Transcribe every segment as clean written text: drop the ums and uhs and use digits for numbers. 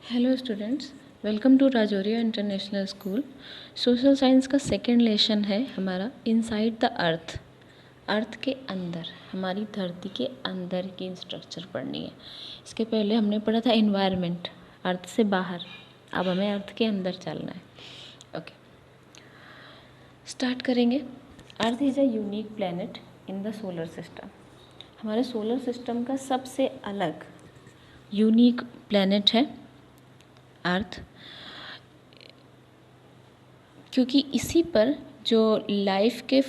Hello students, welcome to Rajauria international school. Social science का second lesson है हमारा inside the earth. अर्थ के अंदर, हमारी धरती के अंदर की स्ट्रक्चर पढ़नी है। इसके पहले हमने पढ़ा था इन्वायरमेंट, अर्थ से बाहर। अब हमें अर्थ के अंदर चलना है। ओके, स्टार्ट करेंगे। Earth is a unique planet in the solar system. हमारे सोलर सिस्टम का सबसे अलग यूनिक प्लैनेट है अर्थ, क्योंकि इसी पर जो लाइफ के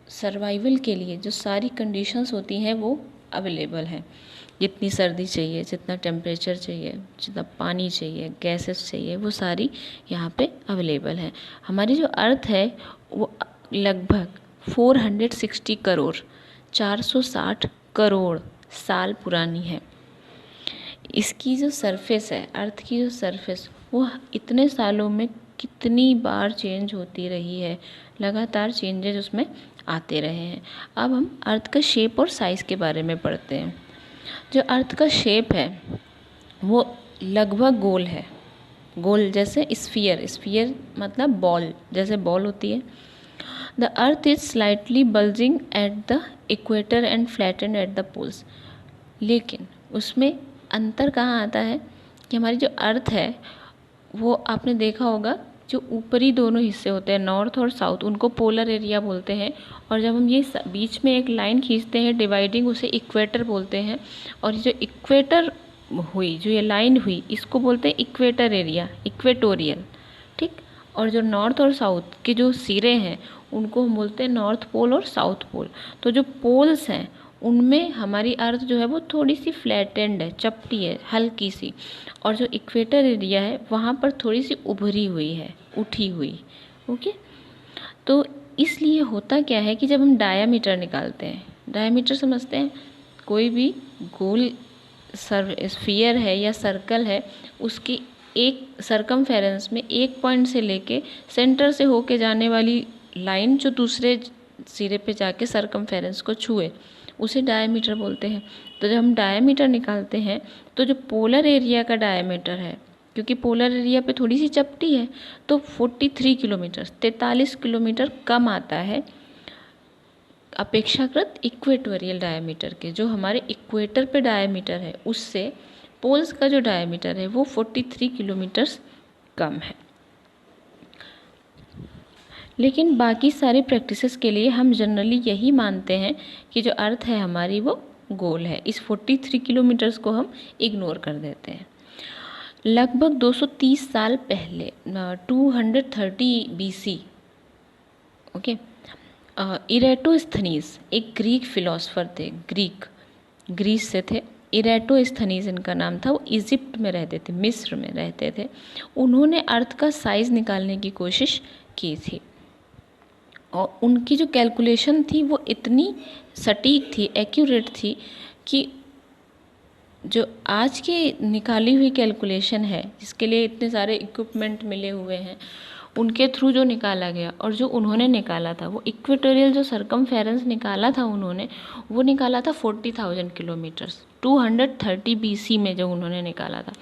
सर्वाइवल के लिए जो सारी कंडीशंस होती हैं वो अवेलेबल हैं। जितनी सर्दी चाहिए, जितना टेम्परेचर चाहिए, जितना पानी चाहिए, गैसेस चाहिए, वो सारी यहाँ पे अवेलेबल हैं। हमारी जो अर्थ है वो लगभग 460 करोड़ 460 करोड़ साल पुरानी है। इसकी जो सरफेस है, अर्थ की जो सरफेस, वो इतने सालों में कितनी बार चेंज होती रही है, लगातार चेंजेस उसमें आते रहे हैं। अब हम अर्थ का शेप और साइज़ के बारे में पढ़ते हैं। जो अर्थ का शेप है वो लगभग गोल है। गोल जैसे स्फीयर, स्फीयर मतलब बॉल, जैसे बॉल होती है। The earth is slightly bulging at the equator and flattened at the poles. लेकिन उसमें अंतर कहाँ आता है कि हमारी जो अर्थ है वो आपने देखा होगा, जो ऊपरी दोनों हिस्से होते हैं नॉर्थ और साउथ, उनको पोलर एरिया बोलते हैं। और जब हम ये बीच में एक लाइन खींचते हैं डिवाइडिंग, उसे इक्वेटर बोलते हैं। और जो इक्वेटर हुई, जो ये लाइन हुई, इसको बोलते हैं इक्वेटर एरिया, इक्वेटोरियल। ठीक। और जो नॉर्थ और साउथ के जो सिरे हैं उनको हम बोलते हैं नॉर्थ पोल और साउथ पोल। तो जो पोल्स हैं उनमें हमारी अर्थ जो है वो थोड़ी सी फ्लैटेंड है, चपटी है, हल्की सी। और जो इक्वेटर एरिया है वहाँ पर थोड़ी सी उभरी हुई है, उठी हुई। ओके, तो इसलिए होता क्या है कि जब हम डायामीटर निकालते हैं, डायामीटर समझते हैं, कोई भी गोल स्फीयर है या सर्कल है, उसकी एक सरकमफेरेंस में एक पॉइंट से लेके सेंटर से होके जाने वाली लाइन जो दूसरे सिरे पे जाके सरकमफेरेंस को छुए, उसे डायमीटर बोलते हैं। तो जब हम डायमीटर निकालते हैं तो जो पोलर एरिया का डायमीटर है, क्योंकि पोलर एरिया पे थोड़ी सी चपटी है, तो 43 किलोमीटर, 43 किलोमीटर कम आता है अपेक्षाकृत इक्वेटोरियल डायमीटर के। जो हमारे इक्वेटर पे डायमीटर है उससे पोल्स का जो डायमीटर है वो 43 किलोमीटर्स कम है। लेकिन बाकी सारी प्रैक्टिसेस के लिए हम जनरली यही मानते हैं कि जो अर्थ है हमारी वो गोल है। इस 43 किलोमीटर्स को हम इग्नोर कर देते हैं। लगभग 230 साल पहले 230 BC, ओके, इरेटोस्थनीज एक ग्रीक फिलोसफर थे, ग्रीस से थे। इरेटोस्थनीज इनका नाम था। वो इजिप्ट में रहते थे, मिस्र में रहते थे। उन्होंने अर्थ का साइज़ निकालने की कोशिश की थी और उनकी जो कैलकुलेशन थी वो इतनी सटीक थी, एक्यूरेट थी कि जो आज की निकाली हुई कैलकुलेशन है, जिसके लिए इतने सारे इक्विपमेंट मिले हुए हैं, उनके थ्रू जो निकाला गया और जो उन्होंने निकाला था, वो इक्वेटोरियल जो सरकमफेरेंस निकाला था उन्होंने, वो निकाला था 40,000 किलोमीटर्स, 230 BC में जो उन्होंने निकाला था।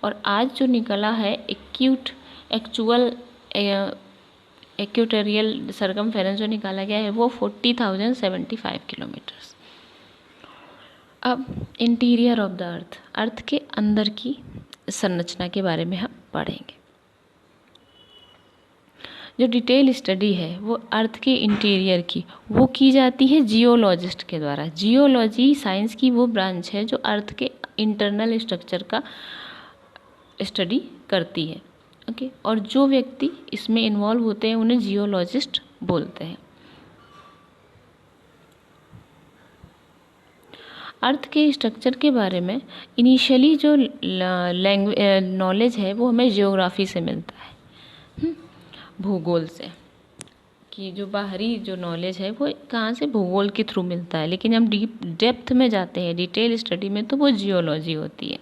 और आज जो निकला है एक्चुअल इक्वेटोरियल सरकमफेरेंस जो निकाला गया है वो 40,075 किलोमीटर्स। अब इंटीरियर ऑफ द अर्थ, अर्थ के अंदर की संरचना के बारे में हम पढ़ेंगे। जो डिटेल स्टडी है वो अर्थ के इंटीरियर की, वो की जाती है जियोलॉजिस्ट के द्वारा। जियोलॉजी साइंस की वो ब्रांच है जो अर्थ के इंटरनल स्ट्रक्चर का स्टडी करती है। ओके, और जो व्यक्ति इसमें इन्वॉल्व होते हैं उन्हें जियोलॉजिस्ट बोलते हैं। अर्थ के स्ट्रक्चर के बारे में इनिशियली जो नॉलेज है वो हमें जियोग्राफी से मिलता है, भूगोल से। कि जो बाहरी जो नॉलेज है वो कहाँ से, भूगोल के थ्रू मिलता है। लेकिन हम डेप्थ में जाते हैं डिटेल स्टडी में तो वो जियोलॉजी होती है।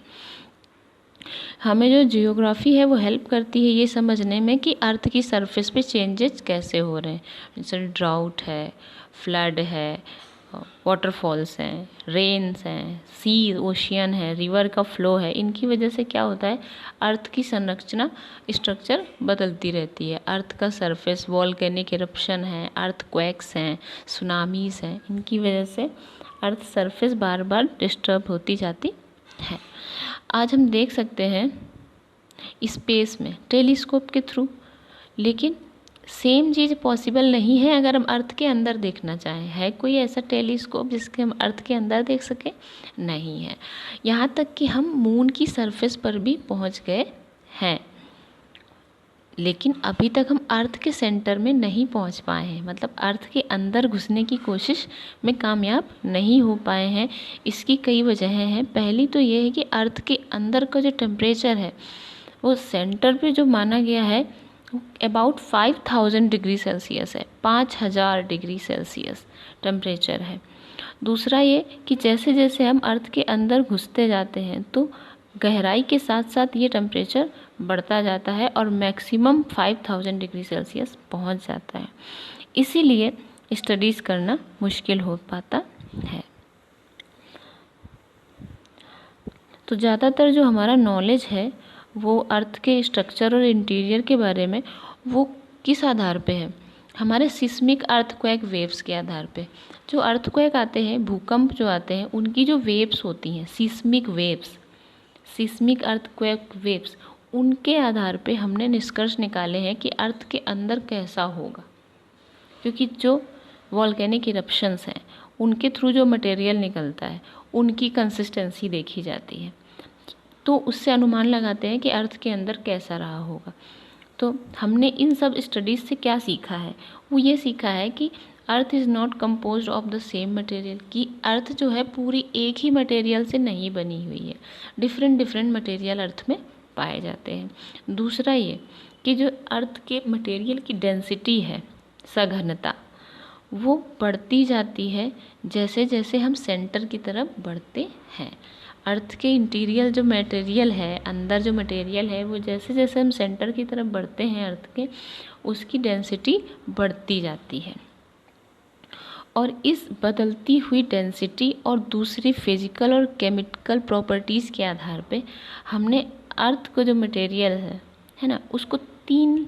हमें जो जियोग्राफी है वो हेल्प करती है ये समझने में कि अर्थ की सरफेस पे चेंजेस कैसे हो रहे हैं। जैसे ड्राउट है, फ्लड है, वाटरफॉल्स हैं, रेन्स हैं, सी ओशियन है, रिवर का फ्लो है, इनकी वजह से क्या होता है, अर्थ की संरचना स्ट्रक्चर बदलती रहती है। अर्थ का सरफेस, वॉल्केनिक इरप्शन है, अर्थक्वेक्स हैं, सुनामीज हैं, इनकी वजह से अर्थ सरफेस बार बार डिस्टर्ब होती जाती है। आज हम देख सकते हैं स्पेस में टेलीस्कोप के थ्रू, लेकिन सेम चीज़ पॉसिबल नहीं है अगर हम अर्थ के अंदर देखना चाहें। है कोई ऐसा टेलीस्कोप जिसके हम अर्थ के अंदर देख सकें? नहीं है। यहाँ तक कि हम मून की सरफेस पर भी पहुँच गए हैं, लेकिन अभी तक हम अर्थ के सेंटर में नहीं पहुँच पाए हैं, मतलब अर्थ के अंदर घुसने की कोशिश में कामयाब नहीं हो पाए हैं। इसकी कई वजहें हैं। पहली तो ये है कि अर्थ के अंदर का जो टेम्परेचर है वो सेंटर पे जो माना गया है अबाउट 5000 डिग्री सेल्सियस है, 5000 डिग्री सेल्सियस टेम्परेचर है। दूसरा ये कि जैसे जैसे हम अर्थ के अंदर घुसते जाते हैं तो गहराई के साथ साथ ये टेम्परेचर बढ़ता जाता है और मैक्सिमम 5000 डिग्री सेल्सियस पहुंच जाता है। इसीलिए स्टडीज़ करना मुश्किल हो पाता है। तो ज़्यादातर जो हमारा नॉलेज है वो अर्थ के स्ट्रक्चर और इंटीरियर के बारे में, वो किस आधार पे है? हमारे सिस्मिक अर्थक्वेक वेव्स के आधार पे। जो अर्थक्वेक आते हैं, भूकंप जो आते हैं, उनकी जो वेव्स होती हैं, seismic waves, seismic earthquake waves, उनके आधार पे हमने निष्कर्ष निकाले हैं कि अर्थ के अंदर कैसा होगा। क्योंकि जो वॉल्केनिक इरप्शंस हैं उनके थ्रू जो मटेरियल निकलता है उनकी कंसिस्टेंसी देखी जाती है, तो उससे अनुमान लगाते हैं कि अर्थ के अंदर कैसा रहा होगा। तो हमने इन सब स्टडीज़ से क्या सीखा है? वो ये सीखा है कि earth is not composed of the same material, कि अर्थ जो है पूरी एक ही मटेरियल से नहीं बनी हुई है, डिफरेंट डिफरेंट मटेरियल अर्थ में पाए जाते हैं। दूसरा ये कि जो अर्थ के मटेरियल की डेंसिटी है, सघनता, वो बढ़ती जाती है जैसे जैसे हम सेंटर की तरफ बढ़ते हैं। अर्थ के इंटीरियर जो मटेरियल है, अंदर जो मटेरियल है, वो जैसे जैसे हम सेंटर की तरफ बढ़ते हैं अर्थ के, उसकी डेंसिटी बढ़ती जाती है। और इस बदलती हुई डेंसिटी और दूसरी फिजिकल और केमिकल प्रॉपर्टीज़ के आधार पे हमने अर्थ को जो मटेरियल है ना, उसको तीन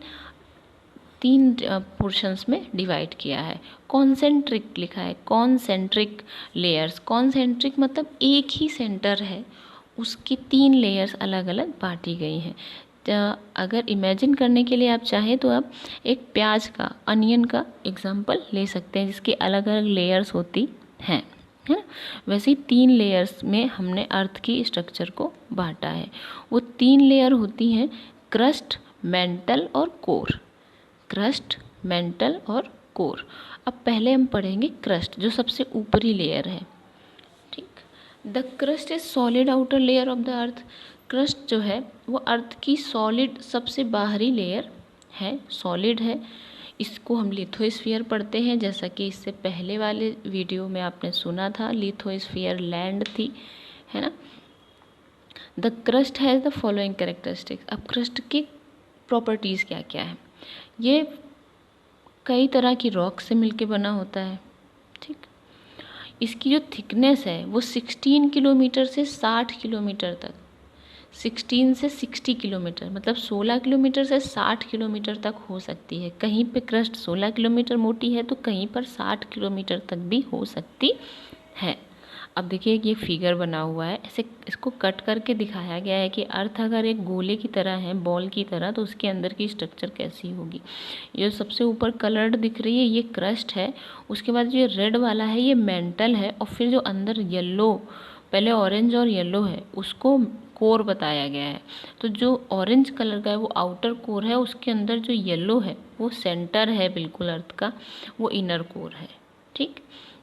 पोर्शंस में डिवाइड किया है। कॉन्सेंट्रिक लिखा है, कॉन्सेंट्रिक लेयर्स। कॉन्सेंट्रिक मतलब एक ही सेंटर है, उसकी 3 लेयर्स अलग अलग बांटी गई हैं। अगर इमेजिन करने के लिए आप चाहें तो आप एक प्याज का, अनियन का एग्जांपल ले सकते हैं, जिसकी अलग अलग लेयर्स होती हैं, है ना। वैसे ही 3 लेयर्स में हमने अर्थ की स्ट्रक्चर को बांटा है। वो 3 लेयर होती हैं, क्रस्ट, मेंटल और कोर। क्रस्ट, मेंटल और कोर। अब पहले हम पढ़ेंगे क्रस्ट, जो सबसे ऊपरी लेयर है। ठीक, the crust is solid outer layer of the earth. Crust जो है वो अर्थ की सॉलिड सबसे बाहरी लेयर है, सॉलिड है। इसको हम लिथोस्फीयर पढ़ते हैं, जैसा कि इससे पहले वाले वीडियो में आपने सुना था, लिथोस्फीयर लैंड थी, है ना। The crust has the following characteristics. अब क्रस्ट की प्रॉपर्टीज़ क्या क्या है? ये कई तरह की रॉक से मिलके बना होता है। ठीक, इसकी जो थिकनेस है वो 16 किलोमीटर से 60 किलोमीटर तक, 16 से 60 किलोमीटर, मतलब 16 किलोमीटर से 60 किलोमीटर तक हो सकती है। कहीं पे क्रस्ट 16 किलोमीटर मोटी है तो कहीं पर 60 किलोमीटर तक भी हो सकती है। अब देखिए ये फिगर बना हुआ है, ऐसे इसको कट करके दिखाया गया है कि अर्थ अगर एक गोले की तरह है, बॉल की तरह, तो उसके अंदर की स्ट्रक्चर कैसी होगी। ये सबसे ऊपर कलर्ड दिख रही है ये क्रस्ट है, उसके बाद जो रेड वाला है ये मेंटल है, और फिर जो अंदर येलो, पहले ऑरेंज और येलो है, उसको कोर बताया गया है। तो जो ऑरेंज कलर का है वो आउटर कोर है, उसके अंदर जो येलो है वो सेंटर है बिल्कुल अर्थ का, वो इनर कोर है। ठीक,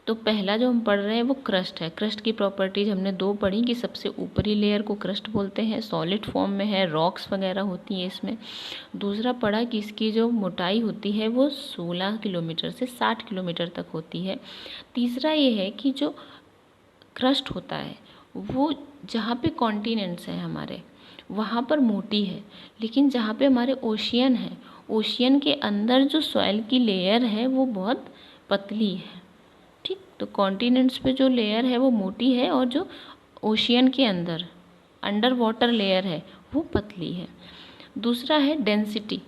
तो पहला जो हम पढ़ रहे हैं वो क्रस्ट है। क्रस्ट की प्रॉपर्टीज हमने 2 पढ़ी कि सबसे ऊपरी लेयर को क्रस्ट बोलते हैं, सॉलिड फॉर्म में है, रॉक्स वगैरह होती हैं इसमें। दूसरा पढ़ा कि इसकी जो मोटाई होती है वो 16 किलोमीटर से 60 किलोमीटर तक होती है। तीसरा ये है कि जो क्रस्ट होता है वो जहाँ पे कॉन्टिनेंट्स हैं हमारे, वहाँ पर मोटी है, लेकिन जहाँ पे हमारे ओशियन है, ओशियन के अंदर जो सॉइल की लेयर है वो बहुत पतली है। ठीक, तो कॉन्टिनेंट्स पे जो लेयर है वो मोटी है और जो ओशियन के अंदर अंडर वाटर लेयर है वो पतली है। दूसरा है डेंसिटी।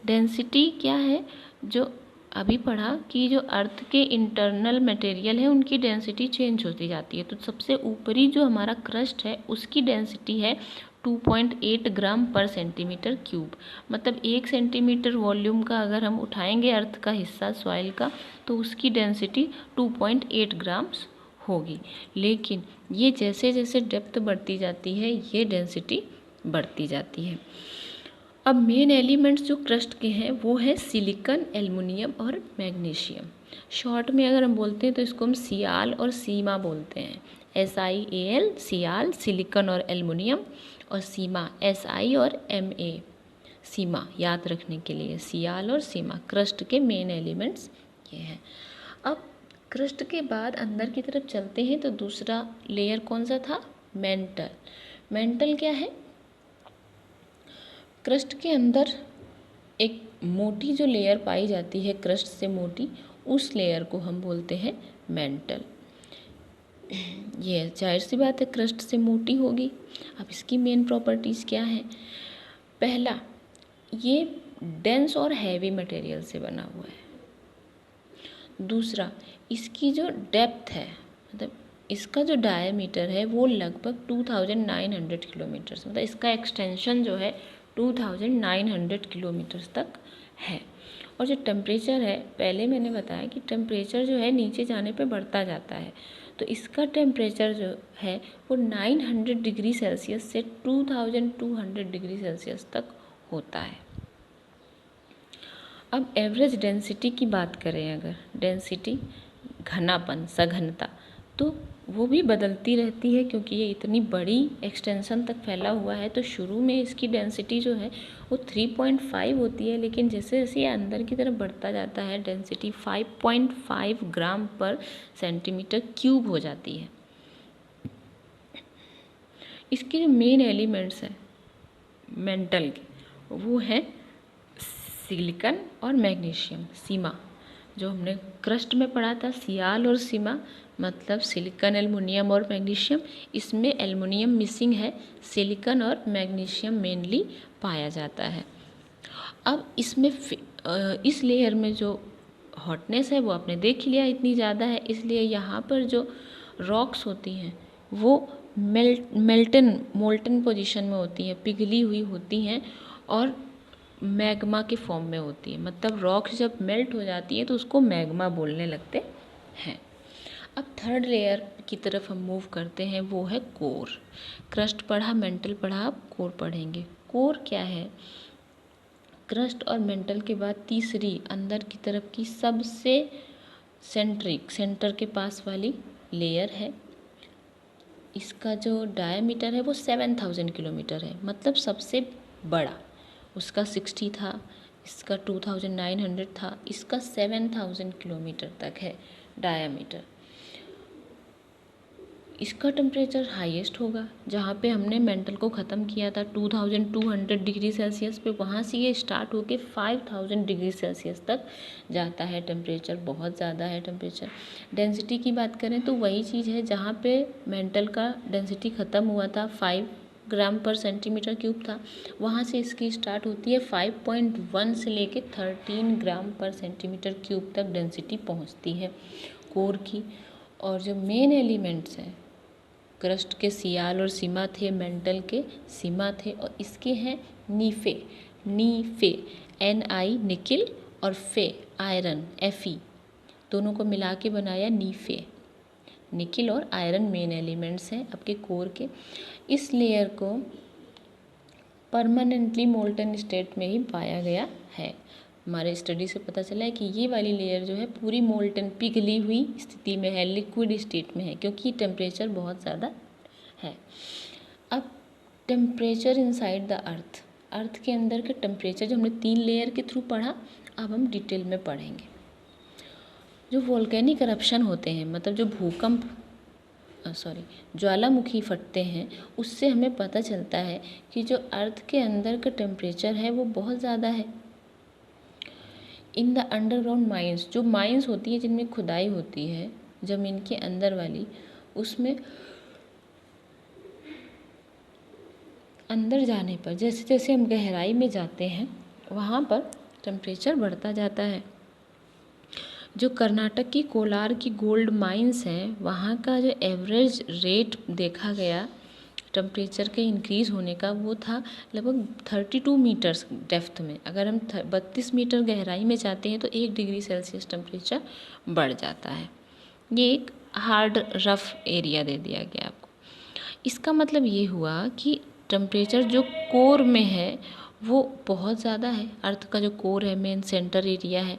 डेंसिटी क्या है, जो अभी पढ़ा कि जो अर्थ के इंटरनल मटेरियल है उनकी डेंसिटी चेंज होती जाती है। तो सबसे ऊपरी जो हमारा क्रस्ट है उसकी डेंसिटी है 2.8 ग्राम पर सेंटीमीटर क्यूब। मतलब 1 सेंटीमीटर वॉल्यूम का अगर हम उठाएंगे अर्थ का हिस्सा सॉइल का, तो उसकी डेंसिटी 2.8 ग्राम्स होगी। लेकिन ये जैसे जैसे डेप्थ बढ़ती जाती है ये डेंसिटी बढ़ती जाती है। अब मेन एलिमेंट्स जो क्रस्ट के हैं वो है सिलिकॉन, एल्युमिनियम और मैग्नीशियम। शॉर्ट में अगर हम बोलते हैं तो इसको हम सियाल और सीमा बोलते हैं। SiAl सियाल, सिलिकॉन और एल्युमिनियम, और सीमा Si और Ma सीमा। याद रखने के लिए सियाल और सीमा क्रस्ट के मेन एलिमेंट्स ये हैं। अब क्रस्ट के बाद अंदर की तरफ चलते हैं तो दूसरा लेयर कौन सा था, मेंटल। मेंटल क्या है, क्रस्ट के अंदर एक मोटी जो लेयर पाई जाती है क्रस्ट से मोटी, उस लेयर को हम बोलते हैं मेंटल। ये जाहिर सी बात है क्रस्ट से मोटी होगी। अब इसकी मेन प्रॉपर्टीज़ क्या हैं, पहला ये डेंस और हैवी मटेरियल से बना हुआ है। दूसरा इसकी जो डेप्थ है, मतलब इसका जो डायमीटर है वो लगभग 2900 किलोमीटर्स, मतलब इसका एक्सटेंशन जो है 2900 किलोमीटर्स तक है। और जो टेम्परेचर है, पहले मैंने बताया कि टेम्परेचर जो है नीचे जाने पे बढ़ता जाता है, तो इसका टेम्परेचर जो है वो 900 डिग्री सेल्सियस से 2200 डिग्री सेल्सियस तक होता है। अब एवरेज डेंसिटी की बात करें, अगर डेंसिटी घनापन, सघनता, तो वो भी बदलती रहती है क्योंकि ये इतनी बड़ी एक्सटेंशन तक फैला हुआ है। तो शुरू में इसकी डेंसिटी जो है वो 3.5 होती है, लेकिन जैसे जैसे ये अंदर की तरफ बढ़ता जाता है डेंसिटी 5.5 ग्राम पर सेंटीमीटर क्यूब हो जाती है। इसके जो मेन एलिमेंट्स हैं मेंटल के वो है सिलिकॉन और मैग्नीशियम। सीमा जो हमने क्रस्ट में पढ़ा था, सियाल और सीमा, मतलब सिलिकॉन, एल्युमिनियम और मैग्नीशियम। इसमें एल्युमिनियम मिसिंग है, सिलिकॉन और मैग्नीशियम मेनली पाया जाता है। अब इसमें इस लेयर में जो हॉटनेस है वो आपने देख लिया इतनी ज़्यादा है, इसलिए यहाँ पर जो रॉक्स होती हैं वो मोल्टन पोजीशन में होती हैं, पिघली हुई होती हैं और मैग्मा के फॉर्म में होती है। मतलब रॉक्स जब मेल्ट हो जाती है तो उसको मैग्मा बोलने लगते हैं। अब थर्ड लेयर की तरफ हम मूव करते हैं, वो है कोर। क्रस्ट पढ़ा, मेंटल पढ़ा, अब कोर पढ़ेंगे। कोर क्या है, क्रस्ट और मेंटल के बाद तीसरी अंदर की तरफ की सबसे सेंटर के पास वाली लेयर है। इसका जो डायमीटर है वो 7000 किलोमीटर है, मतलब सबसे बड़ा। उसका 60 था, इसका 2900 था, इसका 7000 किलोमीटर तक है डायमीटर। इसका टेम्परेचर हाईएस्ट होगा। जहाँ पे हमने मेंटल को ख़त्म किया था 2200 डिग्री सेल्सियस पे, वहाँ से ये स्टार्ट होके 5000 डिग्री सेल्सियस तक जाता है टेम्परेचर। बहुत ज़्यादा है टेम्परेचर। डेंसिटी की बात करें तो वही चीज़ है, जहाँ पे मेंटल का डेंसिटी ख़त्म हुआ था 5 ग्राम पर सेंटीमीटर क्यूब था, वहाँ से इसकी स्टार्ट होती है 5.1 से लेके 13 ग्राम पर सेंटीमीटर क्यूब तक डेंसिटी पहुँचती है कोर की। और जो मेन एलिमेंट्स हैं, क्रस्ट के सियाल और सीमा थे, मेंटल के सीमा थे, और इसके हैं नीफे। Ni निकिल और फे आयरन Fe, दोनों को मिला के बनाया नीफे। निकिल और आयरन मेन एलिमेंट्स हैं आपके कोर के। इस लेयर को परमानेंटली मोल्टन स्टेट में ही पाया गया है। हमारे स्टडी से पता चला है कि ये वाली लेयर जो है पूरी मोल्टन, पिघली हुई स्थिति में है, लिक्विड स्टेट में है, क्योंकि टेम्परेचर बहुत ज़्यादा है। अब टेम्परेचर इनसाइड द अर्थ के अंदर का टेम्परेचर जो हमने 3 लेयर के थ्रू पढ़ा, अब हम डिटेल में पढ़ेंगे। जो वोल्केनिक करप्शन होते हैं, मतलब जो ज्वालामुखी फटते हैं, उससे हमें पता चलता है कि जो अर्थ के अंदर का टेम्परेचर है वो बहुत ज़्यादा है। इन द अंडरग्राउंड माइंस, जो माइंस होती है जिनमें खुदाई होती है, ज़मीन के अंदर वाली, उसमें अंदर जाने पर जैसे जैसे हम गहराई में जाते हैं वहाँ पर टेम्परेचर बढ़ता जाता है। जो कर्नाटक की कोलार की गोल्ड माइंस हैं, वहाँ का जो एवरेज रेट देखा गया टेम्परेचर के इंक्रीज़ होने का, वो था लगभग 32 मीटर्स डेप्थ में। अगर हम 32 मीटर गहराई में जाते हैं तो 1 डिग्री सेल्सियस टेम्परेचर बढ़ जाता है। ये एक हार्ड रफ एरिया दे दिया गया आपको। इसका मतलब ये हुआ कि टेम्परेचर जो कोर में है वो बहुत ज़्यादा है। अर्थ का जो कोर है, मेन सेंटर एरिया है,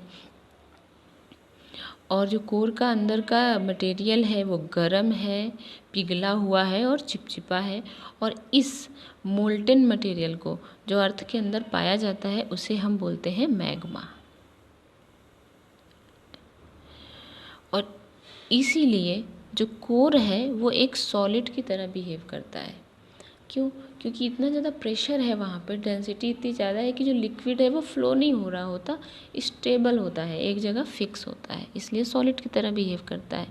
और जो कोर का अंदर का मटेरियल है वो गर्म है, पिघला हुआ है और चिपचिपा है। और इस मोल्टेन मटेरियल को जो अर्थ के अंदर पाया जाता है उसे हम बोलते हैं मैग्मा। और इसीलिए जो कोर है वो एक सॉलिड की तरह बिहेव करता है। क्यों? क्योंकि इतना ज़्यादा प्रेशर है वहाँ पर, डेंसिटी इतनी ज़्यादा है कि जो लिक्विड है वो फ्लो नहीं हो रहा होता, स्टेबल होता है, एक जगह फिक्स होता है, इसलिए सॉलिड की तरह बिहेव करता है।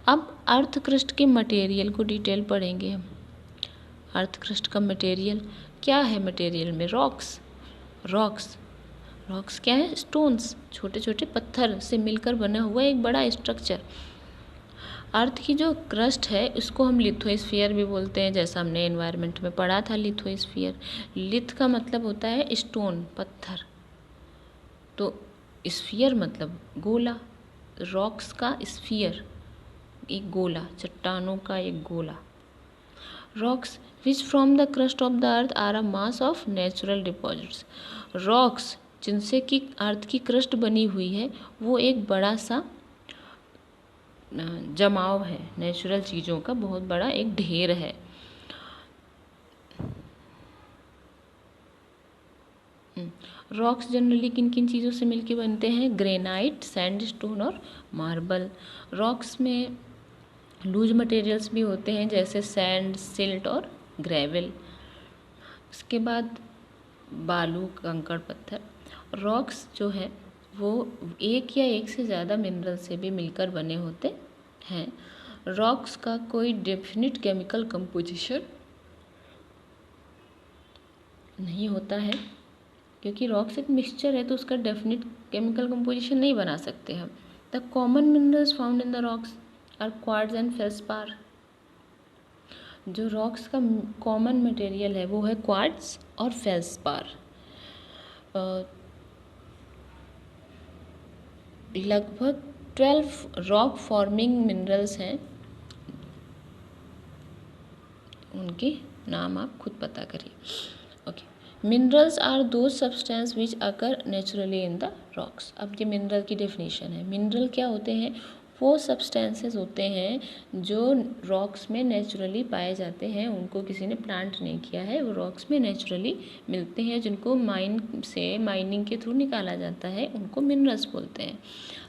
अब अर्थ क्रस्ट के मटेरियल को डिटेल पढ़ेंगे हम। अर्थ क्रस्ट का मटेरियल क्या है? मटेरियल में रॉक्स रॉक्स क्या है? स्टोन्स, छोटे छोटे पत्थर से मिलकर बना हुआ एक बड़ा स्ट्रक्चर। अर्थ की जो क्रस्ट है उसको हम लिथोस्फीयर भी बोलते हैं, जैसा हमने एनवायरनमेंट में पढ़ा था लिथोस्फीयर। लिथ का मतलब होता है स्टोन, पत्थर, तो स्फीयर मतलब गोला। रॉक्स का स्फीयर एक गोला, चट्टानों का एक गोला। Rocks which from the crust of the earth are a mass of natural deposits. Rocks जिनसे कि अर्थ की क्रस्ट बनी हुई है वो एक बड़ा सा जमाव है, नेचुरल चीज़ों का बहुत बड़ा एक ढेर है। रॉक्स जनरली किन किन चीज़ों से मिलके बनते हैं? ग्रेनाइट, सैंडस्टोन और मार्बल। रॉक्स में लूज मटेरियल्स भी होते हैं जैसे सैंड, सिल्ट और ग्रेवल। उसके बाद बालू, कंकड़, पत्थर। रॉक्स जो है वो एक या एक से ज़्यादा मिनरल से भी मिलकर बने होते हैं। रॉक्स का कोई डेफिनिट केमिकल कंपोजिशन नहीं होता है, क्योंकि रॉक्स एक मिक्सचर है तो उसका डेफिनिट केमिकल कंपोजिशन नहीं बना सकते हम। The common minerals found in the rocks are quartz and feldspar. जो रॉक्स का कॉमन मटेरियल है वो है क्वार्ट्ज और फेल्सपार। लगभग 12 रॉक फॉर्मिंग मिनरल्स हैं, उनके नाम आप खुद पता करिए। Okay, minerals are those substance which occur naturally in the rocks. अब ये मिनरल की डेफिनेशन है। मिनरल क्या होते हैं? वो सब्सटेंसेस होते हैं जो रॉक्स में नेचुरली पाए जाते हैं, उनको किसी ने प्लांट नहीं किया है, वो रॉक्स में नेचुरली मिलते हैं, जिनको माइनिंग के थ्रू निकाला जाता है, उनको मिनरल्स बोलते हैं।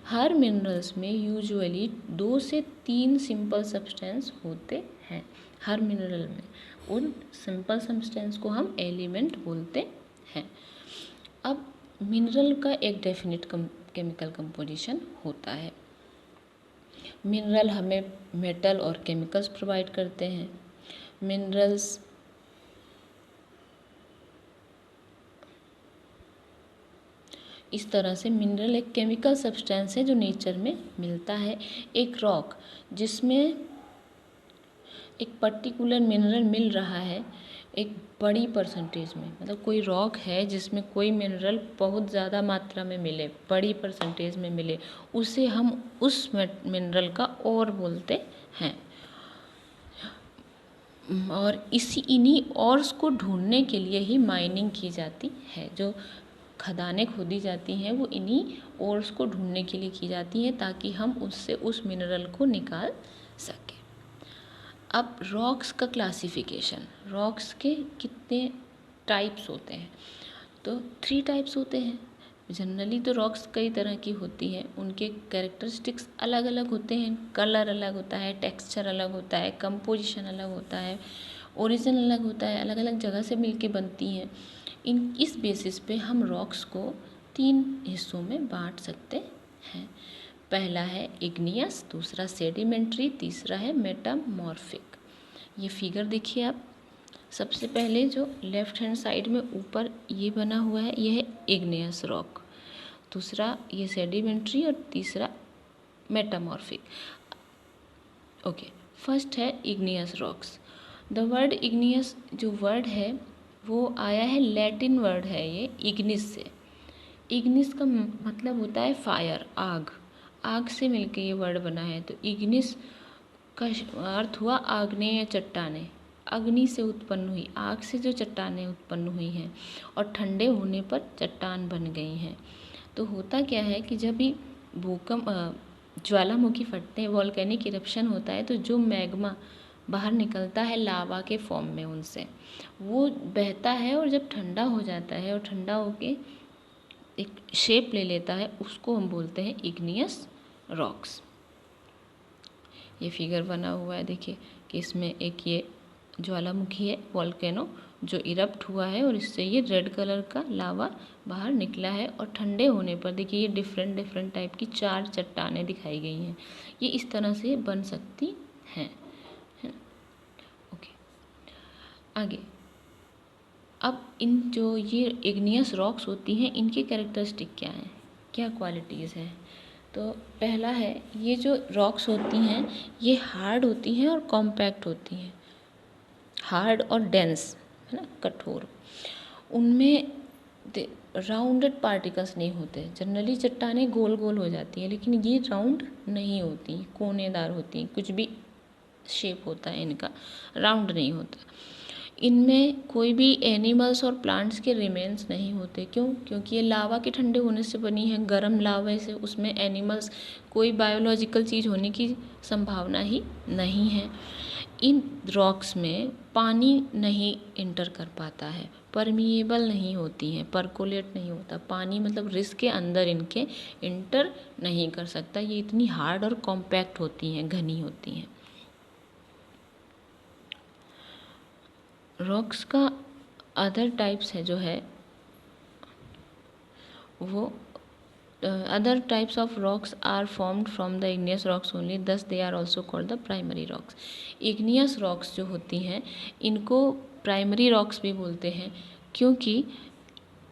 हर मिनरल्स में यूजुअली 2 से 3 सिंपल सब्सटेंस होते हैं। हर मिनरल में उन सिंपल सब्सटेंस को हम एलिमेंट बोलते हैं। अब मिनरल का एक डेफिनिट केमिकल कंपोजिशन होता है। मिनरल हमें मेटल और केमिकल्स प्रोवाइड करते हैं। मिनरल्स इस तरह से, मिनरल एक केमिकल सब्सटेंस है जो नेचर में मिलता है। एक रॉक जिसमें एक पर्टिकुलर मिनरल मिल रहा है एक बड़ी परसेंटेज में, मतलब कोई रॉक है जिसमें कोई मिनरल बहुत ज़्यादा मात्रा में मिले, बड़ी परसेंटेज में मिले, उसे हम उस मिनरल का ओर बोलते हैं। और इन्हीं ओर्स को ढूंढने के लिए ही माइनिंग की जाती है। जो खदानें खोदी जाती हैं वो इन्हीं ओर्स को ढूंढने के लिए की जाती हैं ताकि हम उससे उस मिनरल को निकाल सकें। अब रॉक्स का क्लासिफिकेशन, रॉक्स के कितने टाइप्स होते हैं? तो 3 टाइप्स होते हैं। जनरली तो रॉक्स कई तरह की होती हैं, उनके कैरेक्टरिस्टिक्स अलग अलग होते हैं, कलर अलग होता है, टेक्सचर अलग होता है, कंपोजिशन अलग होता है, ओरिजिन अलग होता है, अलग अलग जगह से मिलके बनती हैं। इस बेसिस पे हम रॉक्स को 3 हिस्सों में बांट सकते हैं। पहला है इग्नियस, दूसरा सेडिमेंट्री, तीसरा है मेटामॉर्फिक। ये फिगर देखिए आप। सबसे पहले जो लेफ्ट हैंड साइड में ऊपर ये बना हुआ है, ये है इग्नियस रॉक, दूसरा ये सेडिमेंट्री और तीसरा मेटामॉर्फिक। ओके, फर्स्ट है igneous rocks. The word igneous जो वर्ड है वो आया है, लैटिन वर्ड है ये, इग्निस से। इग्निस का मतलब होता है फायर, आग। आग से मिलके ये वर्ड बना है, तो इग्निस का अर्थ हुआ आग्नेय चट्टानें। अग्नि से उत्पन्न हुई, आग से जो चट्टानें उत्पन्न हुई हैं और ठंडे होने पर चट्टान बन गई हैं। तो होता क्या है कि जब भी भूकंप ज्वालामुखी फटते हैं, वॉल्केनिक इरप्शन होता है, तो जो मैग्मा बाहर निकलता है लावा के फॉर्म में, उनसे वो बहता है और जब ठंडा हो जाता है और ठंडा होके एक शेप ले लेता है, उसको हम बोलते हैं इग्नियस रॉक्स। ये फिगर बना हुआ है देखिए कि इसमें एक ये ज्वालामुखी है, वॉल्केनो, जो इरप्ट हुआ है और इससे ये रेड कलर का लावा बाहर निकला है और ठंडे होने पर देखिए ये डिफरेंट डिफरेंट टाइप की 4 चट्टानें दिखाई गई हैं। ये इस तरह से बन सकती हैं, है ना। ओके, आगे। अब इन जो ये इग्नियस रॉक्स होती हैं, इनकी कैरेक्टरिस्टिक क्या हैं, क्या क्वालिटीज़ हैं। तो पहला है, ये जो रॉक्स होती हैं ये हार्ड होती हैं और कॉम्पैक्ट होती हैं, हार्ड और डेंस, है ना, कठोर। उनमें राउंडेड पार्टिकल्स नहीं होते। जनरली चट्टानें गोल गोल हो जाती हैं, लेकिन ये राउंड नहीं होती, कोनेदार होती हैं, कुछ भी शेप होता है इनका, राउंड नहीं होता। इनमें कोई भी एनिमल्स और प्लांट्स के रिमेन्स नहीं होते। क्यों? क्योंकि ये लावा के ठंडे होने से बनी है, गर्म लावा से, उसमें एनिमल्स, कोई बायोलॉजिकल चीज़ होने की संभावना ही नहीं है। इन रॉक्स में पानी नहीं इंटर कर पाता है, परमिएबल नहीं होती हैं, परकोलेट नहीं होता पानी, मतलब रिस के अंदर इनके इंटर नहीं कर सकता। ये इतनी हार्ड और कॉम्पैक्ट होती हैं, घनी होती हैं। रॉक्स का अदर टाइप्स है जो है वो other types of rocks are formed from the igneous rocks only, thus they are also called the primary rocks. Igneous rocks जो होती हैं इनको प्राइमरी रॉक्स भी बोलते हैं, क्योंकि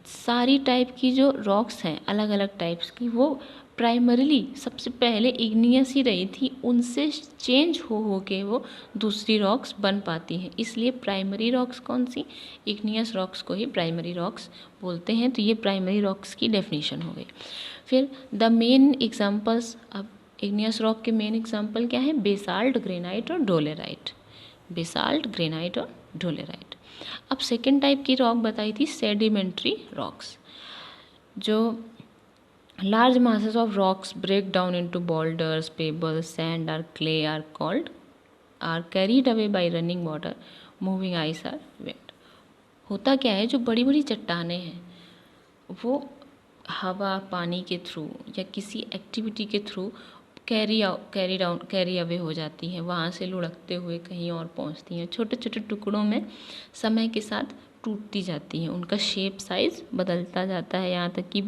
सारी टाइप की जो रॉक्स हैं अलग अलग टाइप्स की, वो प्राइमरीली सबसे पहले इग्नियस ही रही थी, उनसे चेंज हो के वो दूसरी रॉक्स बन पाती हैं। इसलिए प्राइमरी रॉक्स कौन सी, इग्नियस रॉक्स को ही प्राइमरी रॉक्स बोलते हैं। तो ये प्राइमरी रॉक्स की डेफिनेशन हो गई। फिर द मेन एग्जांपल्स, अब इग्नियस रॉक के मेन एग्जांपल क्या है, बेसाल्ट, ग्रेनाइट और डोलेराइट। बेसाल्ट, ग्रेनाइट और डोलेराइट। अब सेकेंड टाइप की रॉक बताई थी सेडिमेंट्री रॉक्स। जो large masses of rocks break down into boulders, pebbles, sand or clay are carried away by running water, moving ice or wind। होता क्या है, जो बड़ी बड़ी चट्टानें हैं वो हवा, पानी के थ्रू या किसी एक्टिविटी के थ्रू कैरी अवे हो जाती हैं, वहाँ से लुढ़कते हुए कहीं और पहुँचती हैं, छोटे छोटे टुकड़ों में समय के साथ टूटती जाती हैं, उनका शेप साइज़ बदलता जाता है, यहाँ तक कि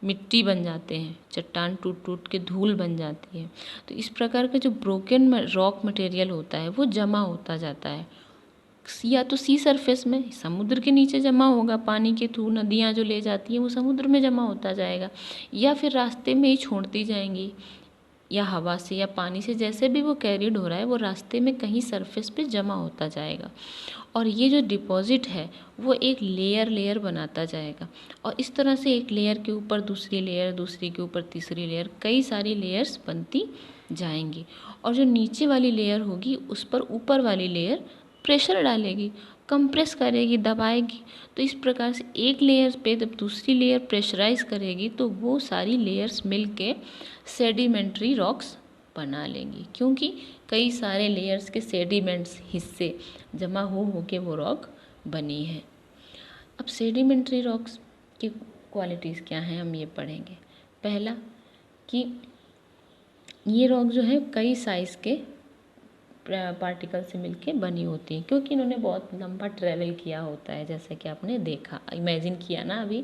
मिट्टी बन जाते हैं, चट्टान टूट टूट के धूल बन जाती है। तो इस प्रकार का जो ब्रोकन रॉक मटेरियल होता है वो जमा होता जाता है, या तो सी सरफेस में, समुद्र के नीचे जमा होगा, पानी के थ्रू नदियाँ जो ले जाती हैं वो समुद्र में जमा होता जाएगा, या फिर रास्ते में ही छोड़ती जाएंगी, या हवा से या पानी से, जैसे भी वो कैरिड हो रहा है वो रास्ते में कहीं सरफेस पे जमा होता जाएगा। और ये जो डिपॉजिट है वो एक लेयर लेयर बनाता जाएगा, और इस तरह से एक लेयर के ऊपर दूसरी लेयर, दूसरी के ऊपर तीसरी लेयर, कई सारी लेयर्स बनती जाएंगी। और जो नीचे वाली लेयर होगी उस पर ऊपर वाली लेयर प्रेशर डालेगी, कंप्रेस करेगी, दबाएगी। तो इस प्रकार से एक लेयर पे जब दूसरी लेयर प्रेशराइज करेगी तो वो सारी लेयर्स मिलके सेडिमेंट्री रॉक्स बना लेंगी, क्योंकि कई सारे लेयर्स के सेडिमेंट्स हिस्से जमा हो के वो रॉक बनी है। अब सेडिमेंट्री रॉक्स की क्वालिटीज़ क्या हैं हम ये पढ़ेंगे। पहला कि ये रॉक जो है कई साइज़ के पार्टिकल से मिलके बनी होती है, क्योंकि इन्होंने बहुत लंबा ट्रैवल किया होता है, जैसे कि आपने देखा, इमेजिन किया ना अभी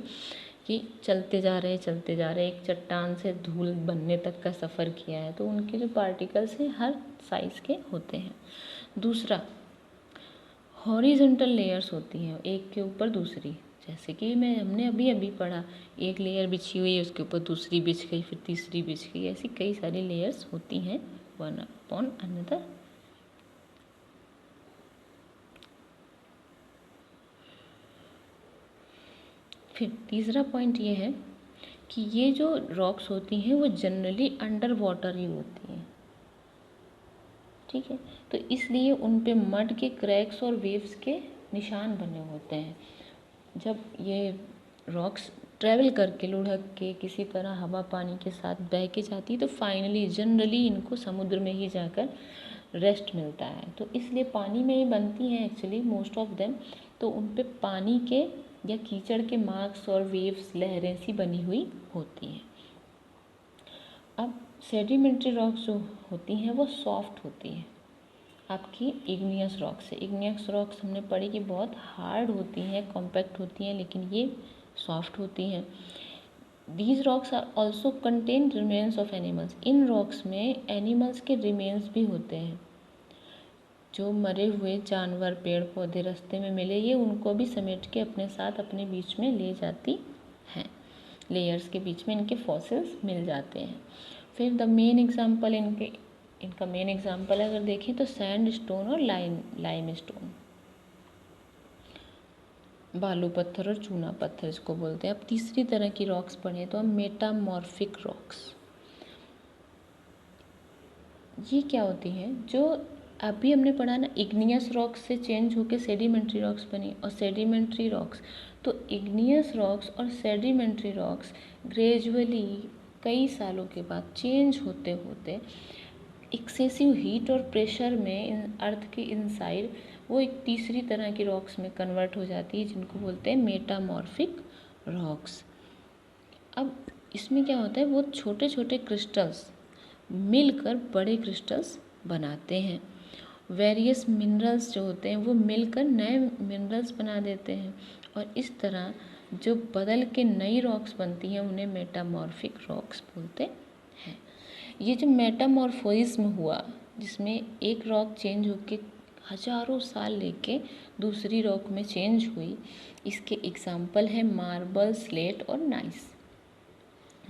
कि चलते जा रहे एक चट्टान से धूल बनने तक का सफ़र किया है, तो उनके जो पार्टिकल्स हैं हर साइज़ के होते हैं। दूसरा, हॉरिजॉन्टल लेयर्स होती हैं एक के ऊपर दूसरी, जैसे कि हमने अभी अभी पढ़ा, एक लेयर बिछी हुई है, उसके ऊपर दूसरी बिछ गई, फिर तीसरी बिछ गई, ऐसी कई सारी लेयर्स होती हैं वन अपॉन अनदर। फिर तीसरा पॉइंट ये है कि ये जो रॉक्स होती हैं वो जनरली अंडर वाटर ही होती हैं, ठीक है। तो इसलिए उन पे मड के क्रैक्स और वेव्स के निशान बने होते हैं। जब ये रॉक्स ट्रैवल करके लुढ़क के किसी तरह हवा पानी के साथ बह के जाती है, तो फाइनली जनरली इनको समुद्र में ही जाकर रेस्ट मिलता है। तो इसलिए पानी में ही बनती हैं एक्चुअली मोस्ट ऑफ देम। तो उन पे पानी के या कीचड़ के मार्क्स और वेव्स, लहरें सी बनी हुई होती हैं। अब सेडिमेंट्री रॉक्स जो होती हैं वो सॉफ्ट होती हैं आपकी इग्नियस रॉक से। इग्नियस रॉक्स हमने पढ़ी कि बहुत हार्ड होती हैं, कॉम्पैक्ट होती हैं, लेकिन ये सॉफ्ट होती हैं। These rocks are also contain remains of animals. इन रॉक्स में एनिमल्स के रिमेन्स भी होते हैं, जो मरे हुए जानवर, पेड़ पौधे रास्ते में मिले, ये उनको भी समेट के अपने साथ अपने बीच में ले जाती हैं। लेयर्स के बीच में इनके फॉसिल्स मिल जाते हैं। फिर द मेन एग्जाम्पल इनका मेन एग्जाम्पल अगर देखें तो सैंड स्टोन और लाइम स्टोन, बालू पत्थर और चूना पत्थर इसको बोलते हैं। अब तीसरी तरह की रॉक्स पढ़े तो हम मेटामॉर्फिक रॉक्स। ये क्या होती हैं, जो अभी हमने पढ़ा ना, इग्नियस रॉक्स से चेंज होकर सेडिमेंट्री रॉक्स बनी, और सेडिमेंट्री रॉक्स, तो इग्नियस रॉक्स और सेडिमेंट्री रॉक्स ग्रेजुअली कई सालों के बाद चेंज होते होते एक्सेसिव हीट और प्रेशर में अर्थ के इनसाइड वो एक तीसरी तरह की रॉक्स में कन्वर्ट हो जाती है, जिनको बोलते हैं मेटामॉर्फिक रॉक्स। अब इसमें क्या होता है, वो छोटे छोटे क्रिस्टल्स मिलकर बड़े क्रिस्टल्स बनाते हैं। वेरियस मिनरल्स जो होते हैं वो मिलकर नए मिनरल्स बना देते हैं, और इस तरह जो बदल के नई रॉक्स बनती हैं उन्हें मेटामॉर्फिक रॉक्स बोलते हैं। ये जो मेटामॉर्फोइज्म हुआ, जिसमें एक रॉक चेंज होके हजारों साल लेके दूसरी रॉक में चेंज हुई, इसके एग्जाम्पल हैं मार्बल, स्लेट और नाइस।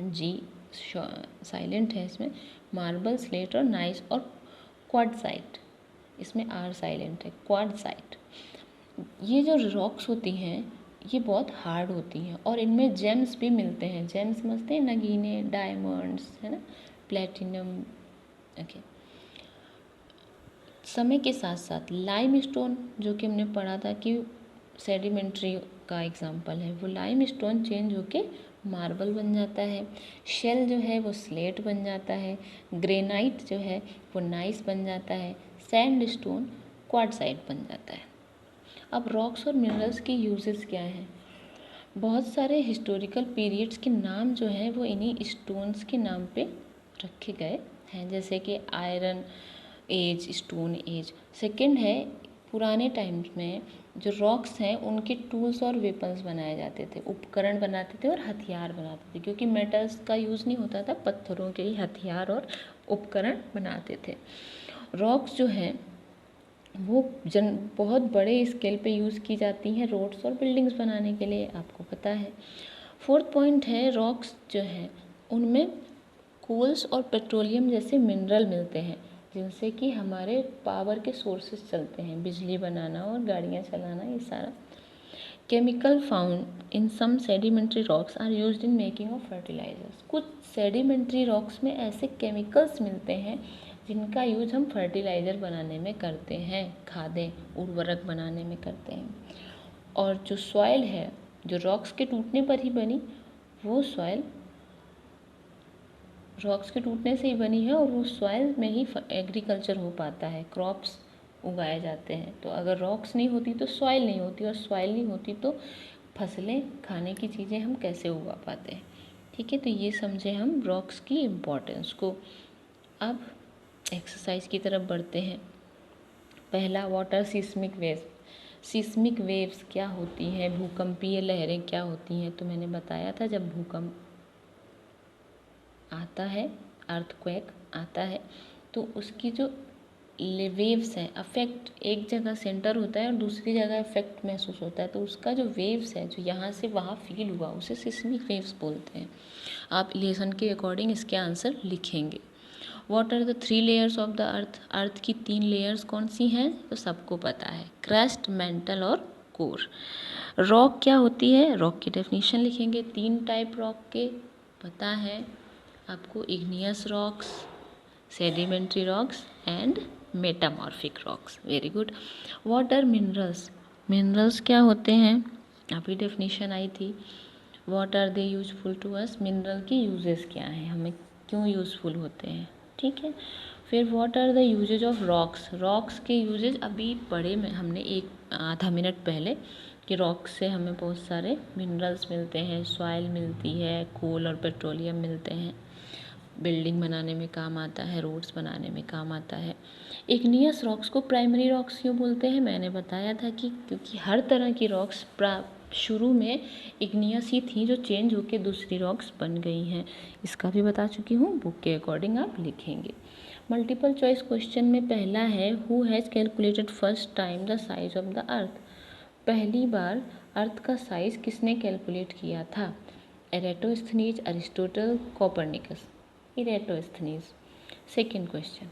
जी साइलेंट है इसमें, मार्बल, स्लेट और नाइस, और क्वार्ट्जाइट, इसमें आर साइलेंट है, क्वार्ट्जाइट। ये जो रॉक्स होती हैं ये बहुत हार्ड होती हैं, और इनमें जेम्स भी मिलते हैं। जेम्स समझते हैं, नगीने, डायमंड्स, है ना, प्लेटिनम। ओके, समय के साथ साथ लाइम स्टोन, जो कि हमने पढ़ा था कि सेडिमेंट्री का एग्जाम्पल है, वो लाइम स्टोन चेंज होके मार्बल बन जाता है। शेल जो है वो स्लेट बन जाता है। ग्रेनाइट जो है वो नाइस बन जाता है। सैंड स्टोन क्वार्ट्जाइट बन जाता है। अब रॉक्स और मिनरल्स के यूजेस क्या हैं? बहुत सारे हिस्टोरिकल पीरियड्स के नाम जो हैं वो इन्हीं स्टोन्स के नाम पे रखे गए हैं, जैसे कि iron age, stone age. Second है, पुराने टाइम्स में जो रॉक्स हैं उनके टूल्स और वेपन्स बनाए जाते थे, उपकरण बनाते थे और हथियार बनाते थे, क्योंकि मेटल्स का यूज़ नहीं होता था, पत्थरों के ही हथियार और उपकरण बनाते थे। रॉक्स जो हैं वो बहुत बड़े स्केल पे यूज़ की जाती हैं रोड्स और बिल्डिंग्स बनाने के लिए, आपको पता है। फोर्थ पॉइंट है, रॉक्स जो हैं उनमें कोल्स और पेट्रोलियम जैसे मिनरल मिलते हैं, जिनसे कि हमारे पावर के सोर्सेस चलते हैं, बिजली बनाना और गाड़ियाँ चलाना, ये सारा। Chemical found in some sedimentary rocks are used in making of fertilizers. कुछ सेडिमेंट्री रॉक्स में ऐसे केमिकल्स मिलते हैं जिनका यूज हम फर्टिलाइज़र बनाने में करते हैं, खादें, उर्वरक बनाने में करते हैं। और जो सॉइल है, जो रॉक्स के टूटने पर ही बनी, वो सॉइल रॉक्स के टूटने से ही बनी है, और वो सॉइल में ही एग्रीकल्चर हो पाता है, क्रॉप्स उगाए जाते हैं। तो अगर रॉक्स नहीं होती तो सॉइल नहीं होती, और सॉइल नहीं होती तो फसलें, खाने की चीज़ें हम कैसे उगा पाते हैं। ठीक है, तो ये समझे हम रॉक्स की इम्पोर्टेंस को। अब एक्सरसाइज की तरफ बढ़ते हैं। पहला, water seismic waves. Seismic waves क्या होती हैं, भूकंपीय लहरें क्या होती हैं, तो मैंने बताया था जब भूकंप आता है, अर्थक्वेक आता है, तो उसकी जो वेव्स हैं, अफेक्ट एक जगह सेंटर होता है और दूसरी जगह इफेक्ट महसूस होता है, तो उसका जो वेव्स है जो यहाँ से वहाँ फील हुआ उसे सिस्मिक वेव्स बोलते हैं। आप लेसन के अकॉर्डिंग इसके आंसर लिखेंगे। What are the 3 layers of the earth, earth की 3 लेयर्स कौन सी हैं, तो सबको पता है, क्रस्ट, मेंटल और कोर। रॉक क्या होती है, रॉक की डेफिनेशन लिखेंगे, 3 टाइप रॉक के पता है आपको, igneous rocks, sedimentary rocks and metamorphic rocks. Very good. What are minerals, minerals क्या होते हैं, अभी डेफिनेशन आई थी। What are they useful to us, mineral की यूजेस क्या हैं, हमें क्यों यूजफुल होते हैं, ठीक है। फिर what are the uses of rocks, rocks के यूजेज अभी पढ़े में हमने एक आधा मिनट पहले कि रॉक्स से हमें बहुत सारे मिनरल्स मिलते हैं, सॉइल मिलती है, कोल और पेट्रोलियम मिलते हैं, बिल्डिंग बनाने में काम आता है, रोड्स बनाने में काम आता है। इग्नियस रॉक्स को प्राइमरी रॉक्स क्यों बोलते हैं, मैंने बताया था कि क्योंकि हर तरह की रॉक्स शुरू में इग्नियस ही थी जो चेंज होकर दूसरी रॉक्स बन गई हैं, इसका भी बता चुकी हूँ, बुक के अकॉर्डिंग आप लिखेंगे। मल्टीपल चॉइस क्वेश्चन में पहला है, who has calculated first time the size of the earth, पहली बार अर्थ का साइज किसने कैलकुलेट किया था, Eratosthenes, Aristotle, Copernicus, Eratosthenes. Second question,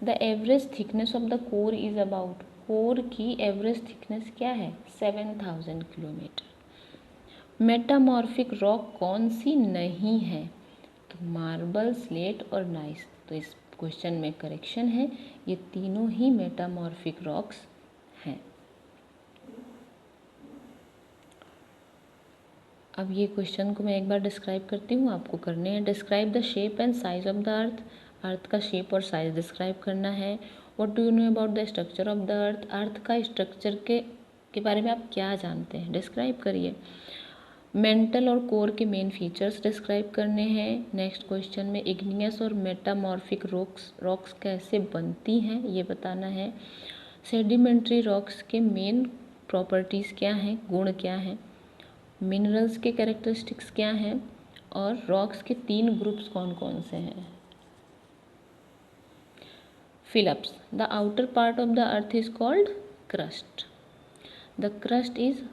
the average thickness of the core is about, core की एवरेज थिकनेस क्या है, 7000 किलोमीटर। मेटामॉर्फिक रॉक कौन सी नहीं है, तो मार्बल, स्लेट और नाइस, तो इस क्वेश्चन में करेक्शन है, ये तीनों ही मेटामॉर्फिक रॉक्स हैं। अब ये क्वेश्चन को मैं एक बार डिस्क्राइब करती हूँ, आपको करने हैं। Describe the shape and size of the earth, earth का शेप और साइज डिस्क्राइब करना है। What do you know about the structure of the earth, earth का स्ट्रक्चर के बारे में आप क्या जानते हैं, डिस्क्राइब करिए। मेंटल और कोर के मेन फीचर्स डिस्क्राइब करने हैं। नेक्स्ट क्वेश्चन में इग्नियस और मेटामॉर्फिक रॉक्स कैसे बनती हैं ये बताना है। सेडिमेंट्री रॉक्स के मेन प्रॉपर्टीज़ क्या हैं, गुण क्या हैं, मिनरल्स के कैरेक्टरिस्टिक्स क्या हैं, और रॉक्स के 3 ग्रुप्स कौन कौन से हैं। Fill ups, the outer part of the earth is called crust, the crust is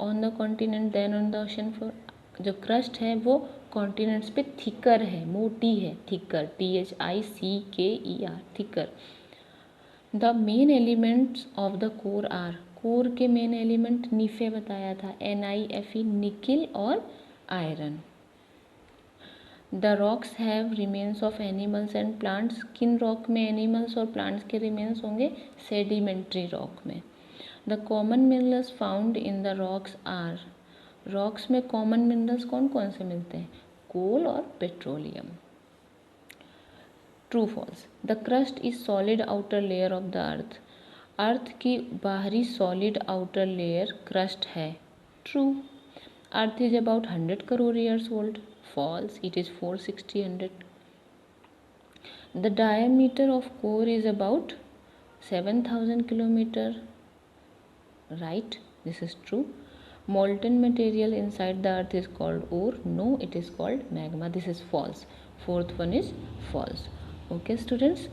on the continent then on the ocean floor, जो क्रस्ट है वो कॉन्टिनेंट्स पे थिकर है, मोटी है, thicker, THICKER, thicker. The main elements of the core are, core के main element NiFe बताया था, NiFe, निकिल और iron. The rocks have remains of animals and plants, किन रॉक में एनिमल्स और प्लांट्स के रिमेन्स होंगे, सेडिमेंट्री रॉक में। The common minerals found in the rocks are, rocks में कॉमन मिनरल्स कौन कौन से मिलते हैं, कोल और petroleum. True false, the crust is solid outer layer of the earth, earth की बाहरी सॉलिड आउटर लेयर क्रस्ट है। True. Earth is about 100 crore years old. False, it is 460-100। The diameter of core is about 7000 kilometre. Right, this is true. Molten material inside the earth is called ore. No, it is called magma. This is false. Fourth one is false. Okay students,